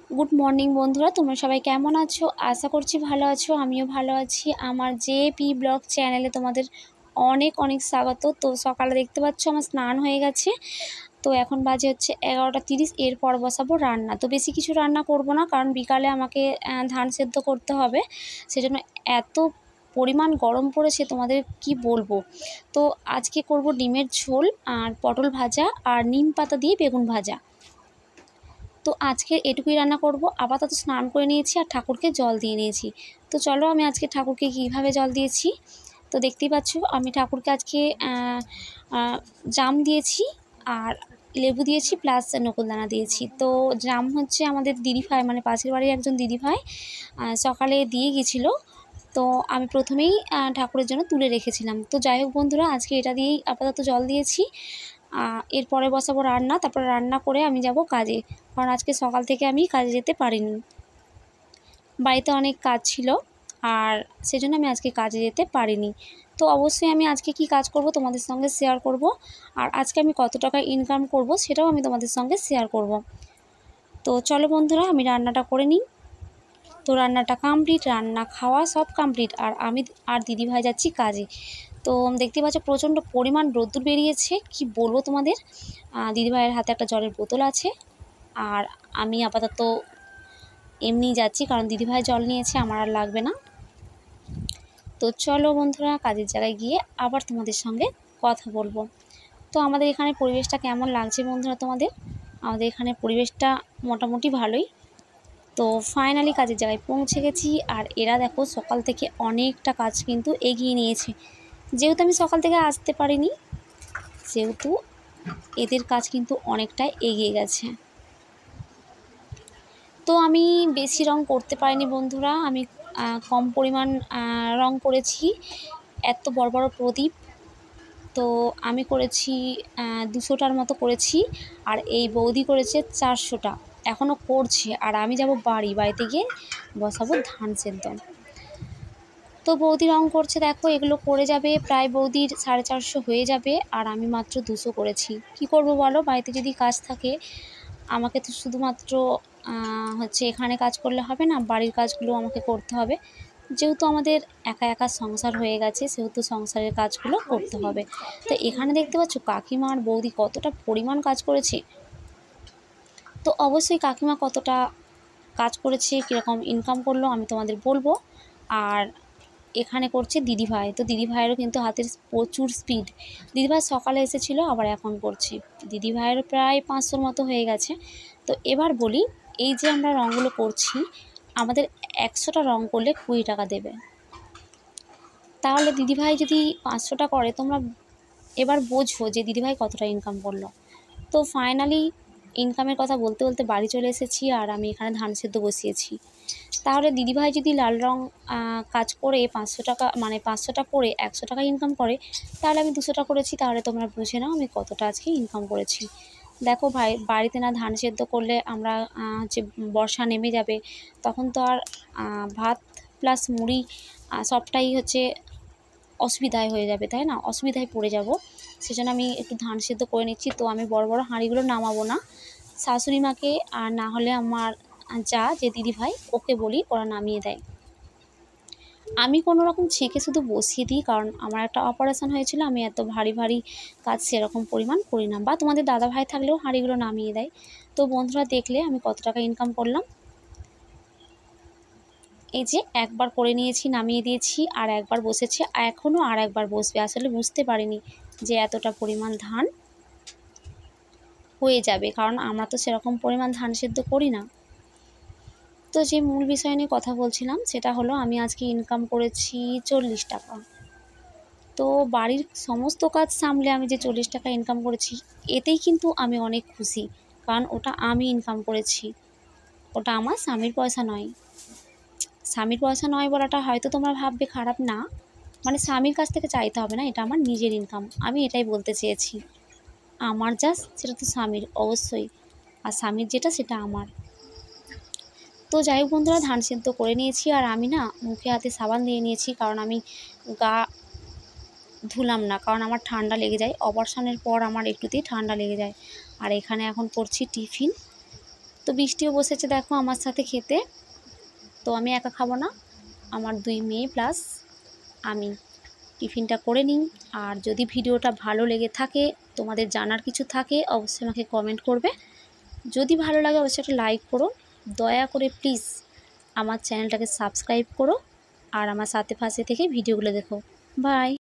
Good morning বন্ধুরা, তোমরা সবাই কেমন আছো? আশা করছি ভালো আছো, আমিও ভালো আছি। আমার জেপি ব্লগ চ্যানেলে তোমাদের অনেক অনেক স্বাগত। তো সকালে দেখতে পাচ্ছ আমার স্নান হয়ে গেছে। তো এখন বাজে হচ্ছে 11:30। এরপর বসাবো রান্না। তো বেশি কিছু রান্না করব না, কারণ বিকালে আমাকে ধান সেদ্ধ করতে হবে। সেজন্য এত পরিমাণ গরম পড়েছে তোমাদের কি বলবো। তো আজকে করব ডিমের ঝোল আর পটল ভাজা আর নিম পাতা দিয়ে বেগুন ভাজা। তো আজকে এটুকুই রান্না করব। আপাতত স্নান করে নিয়েছি আর ঠাকুরকে জল দিয়ে নিয়েছি। তো চলো আমি আজকে ঠাকুরকে কীভাবে জল দিয়েছি তো দেখতেই পাচ্ছ। আমি ঠাকুরকে আজকে জাম দিয়েছি আর লেবু দিয়েছি, প্লাস নকুলদানা দিয়েছি। তো জাম হচ্ছে আমাদের দিদিভাই, মানে পাশের বাড়ির একজন দিদিভাই সকালে দিয়ে গেছিলো। তো আমি প্রথমেই ঠাকুরের জন্য তুলে রেখেছিলাম। তো যাই হোক বন্ধুরা, আজকে এটা দিয়েই আপাতত জল দিয়েছি। এরপরে বসাবো রান্না। তারপরে রান্না করে আমি যাব কাজে, কারণ আজকে সকাল থেকে আমি কাজে যেতে পারিনি, বাড়িতে অনেক কাজ ছিল, আর সেজন্য আমি আজকে কাজে যেতে পারিনি। তো অবশ্যই আমি আজকে কি কাজ করব তোমাদের সঙ্গে শেয়ার করব, আর আজকে আমি কত টাকা ইনকাম করব সেটাও আমি তোমাদের সঙ্গে শেয়ার করব। তো চলো বন্ধুরা, আমি রান্নাটা করে নিই। তো রান্নাটা কমপ্লিট, রান্না খাওয়া সব কমপ্লিট, আর আমি আর দিদিভাই যাচ্ছি কাজে। তো দেখতে পাচ্ছ প্রচণ্ড পরিমাণ রোদ্দুর বেরিয়েছে, কি বলবো তোমাদের। দিদিভাইয়ের হাতে একটা জলের বোতল আছে, আর আমি আপাতত এমনিই যাচ্ছি, কারণ দিদিভাই জল নিয়েছে, আমার আর লাগবে না। তো চলো বন্ধুরা, কাজের জায়গায় গিয়ে আবার তোমাদের সঙ্গে কথা বলবো। তো আমাদের এখানে পরিবেশটা কেমন লাগছে বন্ধুরা তোমাদের? আমাদের এখানে পরিবেশটা মোটামুটি ভালোই। তো ফাইনালি কাজের জায়গায় পৌঁছে গেছি, আর এরা দেখো সকাল থেকে অনেকটা কাজ কিন্তু এগিয়ে নিয়েছে। যেহেতু আমি সকাল থেকে আসতে পারিনি, সেহেতু এদের কাজ কিন্তু অনেকটাই এগিয়ে গেছে। তো আমি বেশি রং করতে পারিনি বন্ধুরা, আমি কম পরিমাণ রং করেছি। এত বড় বড় প্রদীপ, তো আমি করেছি 200টার মতো করেছি, আর এই বৌদি করেছে 400টা, এখনও করছে। আর আমি যাব বাড়িতে গিয়ে বসাবো ধান সেদ্ধ। তো বৌদি রং করছে, দেখো এগুলো করে যাবে প্রায় বৌদির 450 হয়ে যাবে, আর আমি মাত্র 200 করেছি। কি করব বলো, বাড়িতে যদি কাজ থাকে আমাকে তো শুধুমাত্র হচ্ছে এখানে কাজ করলে হবে না, বাড়ির কাজগুলো আমাকে করতে হবে। যেহেতু আমাদের একা একা সংসার হয়ে গেছে, সেহেতু সংসারের কাজগুলো করতে হবে। তো এখানে দেখতে পাচ্ছ কাকিমা আর বৌদি কতটা পরিমাণ কাজ করেছে। তো অবশ্যই কাকিমা কতটা কাজ করেছে, কীরকম ইনকাম করলো আমি তোমাদের বলবো। আর এখানে করছে দিদিভাই। তো দিদিভাইয়েরও কিন্তু হাতের প্রচুর স্পিড। দিদিভাই সকালে এসেছিলো, আবার এখন করছে। দিদিভাইয়েরও প্রায় 500 মতো হয়ে গেছে। তো এবার বলি, এই যে আমরা রঙগুলো করছি, আমাদের 100টা রঙ করলে 20 টাকা দেবে। তাহলে দিদিভাই যদি 500টা করে, তোমরা এবার বোঝো যে দিদিভাই কতটা ইনকাম করলো। তো ফাইনালি ইনকামের কথা বলতে বলতে বাড়ি চলে এসেছি, আর আমি এখানে ধান সেদ্ধ বসিয়েছি। তাহলে দিদিভাই যদি লাল রং কাজ করে 500 টাকা, মানে 500টা করে 100 টাকা ইনকাম করে, তাহলে আমি 200টা করেছি। তাহলে তোমরা বুঝে নাও আমি কতটা আজকে ইনকাম করেছি। দেখো ভাই, বাড়িতে না ধান সেদ্ধ করলে আমরা যে বর্ষা নেমে যাবে, তখন তো আর ভাত প্লাস মুড়ি সবটাই হচ্ছে অসুবিধায় হয়ে যাবে, তাই না? অসুবিধায় পড়ে যাব। সেজন্য আমি একটু ধান সেদ্ধ করে নিচ্ছি। তো আমি বড় বড় হাঁড়িগুলো নামাবো না, শাশুড়ি মাকে আর না হলে আমার যে দিদিভাই ওকে বলি, ওরা নামিয়ে দেয়। আমি কোনো রকম ছেঁকে শুধু বসিয়ে দিই, কারণ আমার একটা অপারেশন হয়েছিল, আমি এত ভারী ভারী কাজ সেরকম পরিমাণ করি না। বা তোমাদের দাদা ভাই থাকলেও হাঁড়িগুলো নামিয়ে দেয়। তো বন্ধুরা দেখলে আমি কত টাকা ইনকাম করলাম। এই যে একবার করে নিয়েছি, নামিয়ে দিয়েছি, আর একবার বসেছে, এখনও আর একবার বসবে। আসলে বুঝতে পারিনি যে এতটা পরিমাণ ধান হয়ে যাবে, কারণ আমরা তো সেরকম পরিমাণ ধান সেদ্ধ করি না। তো যে মূল বিষয় নিয়ে কথা বলছিলাম, সেটা হলো আমি আজকে ইনকাম করেছি 40 টাকা। তো বাড়ির সমস্ত কাজ সামলে আমি যে 40 টাকা ইনকাম করেছি, এতেই কিন্তু আমি অনেক খুশি, কারণ ওটা আমি ইনকাম করেছি, ওটা আমার স্বামীর পয়সা নয়। স্বামীর পয়সা নয় বলাটা হয়তো তোমরা ভাববে খারাপ, না, মানে স্বামীর কাছ থেকে চাইতে হবে না, এটা আমার নিজের ইনকাম, আমি এটাই বলতে চেয়েছি। আমার যা সেটা তো স্বামীর অবশ্যই, আর স্বামীর যেটা সেটা আমার। তো যাই হোক বন্ধুরা, ধান সেদ্ধ করে নিয়েছি, আর আমি না মুখে হাতে সাবান দিয়ে নিয়েছি, কারণ আমি গা ধুলাম না, কারণ আমার ঠান্ডা লেগে যায়। অপারেশনের পর আমার একটুতেই ঠান্ডা লেগে যায়। আর এখানে এখন করছি টিফিন। তো বৃষ্টিও বসেছে দেখো আমার সাথে খেতে। তো আমি একা খাবো না, আমার 2 মেয়ে প্লাস আমি টিফিনটা করে নিই। আর যদি ভিডিওটা ভালো লেগে থাকে, তোমাদের জানার কিছু থাকে, অবশ্যই আমাকে কমেন্ট করবে। যদি ভালো লাগে অবশ্যই একটা লাইক করো, দয়া করে প্লিজ আমার চ্যানেলটাকে সাবস্ক্রাইব করো আর আমার সাথে পাশে থেকে ভিডিওগুলো দেখো। বাই।